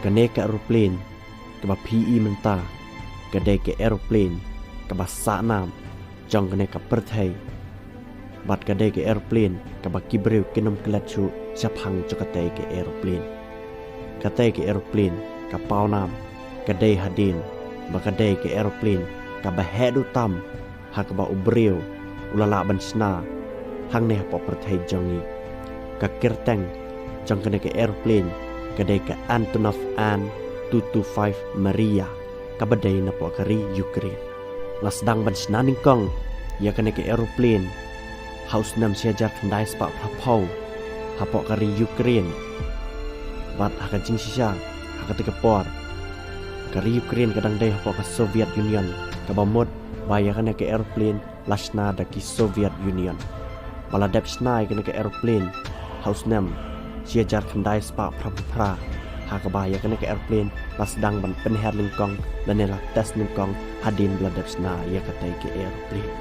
kene ke aeroplane ke ba PE menta kade ke aeroplane ke ba sanam jong kene ke perthai bat kade ke aeroplane ke ba kibreu kinom kelachu chaphang chokate ke aeroplane kate ke aeroplane ke paunam kade hadin ba kade ke aeroplane ke ba hedu tam hak ba ubreu ulala bansna hang ne po perthai jongi ka kirteng jong kene ke aeroplane kade ke Antonov An 225 Maria kabadai na po kari Ukraine lasdang bansna ningkong ya kene ke aeroplane haus nam siajar kendai spak prapau hapok kari Ukraine bat haka jing sisa haka teka por kari Ukraine kadang dai hapok ka Soviet Union kabamod bayakan ke aeroplane lasna daki Soviet Union baladap snai kene ke aeroplane haus nam siajar kendai spak prapra haka bayakan ke aeroplane lasdang ban penher lingkong dan nela tes lingkong hadin baladap snai ya katai ke aeroplane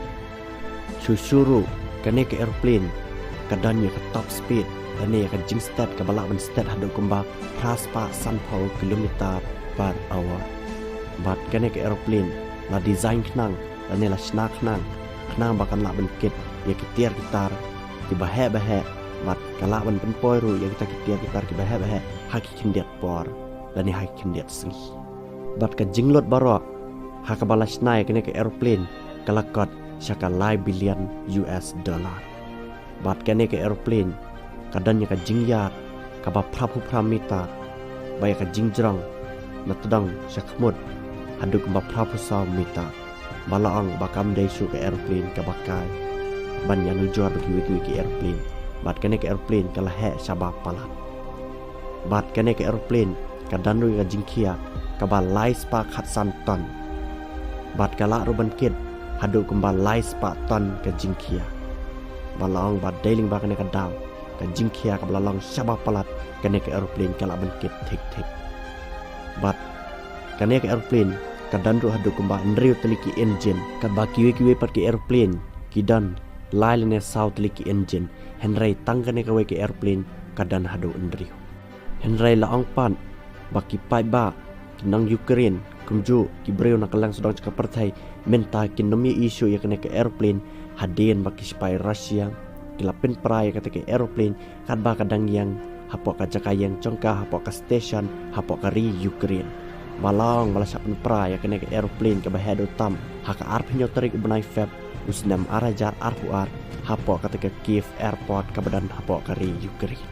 susuru kene ke aeroplane kadanya ke top speed dan ya ke jing stat ke balaban stat hadu kumba praspa sanpau kilometer per hour bat kene ke aeroplane la design knang dan la snak knang bakan la benkit ya kitiar gitar ki bahe bat kala ban penpoi ru ya kita kitiar gitar ki bahe haki kindiat por dan ya haki kindiat sengi bat ke jinglot barok haka balas nai kene ke aeroplane kalakot syaka lai billion US dollar bat kene ke aeroplane kadanya ka jingyar ka ba prapu pramita baya ka jingjrang natudang syakmut hadu ka ba prapu sa mita balaang bakam dai su ke aeroplane ka bakai ban yanu jor bagi wiki ke aeroplane bat kene ke aeroplane kala he sabab palat bat kene ke aeroplane kadanu ka jingkia ka ba lai spa khatsan ton bat kala ruban kid hadu kembal lai spa ton ke jingkia balong ba dailing ba kene ka daw ka jingkia ka balalong sabab palat kene ke aeroplane kala benkit tik bat kene ke aeroplane kadanru hadu kumba nriu teliki engine ka ba kiwe pat ke aeroplane kidan lailene sau teliki engine henry tangkane ka we ke aeroplane kadan hadu nriu henry la angpan baki pai ba kinang Ukraine kumju kibreu nakalang sudang cakap pertai menta kinomi isu ya kene ke aeroplane hadin baki spy Russia kilapin perai kata ke aeroplane kad ba kadang yang hapok ka jakayang congka hapok ka station hapok ka ri Ukraine malang malasapan perai ya kene ke aeroplane ke bahedo tam haka arp nyoterik benai feb usnam arajar arpuar hapok kata ke Kiev airport ka badan hapok ka ri Ukraine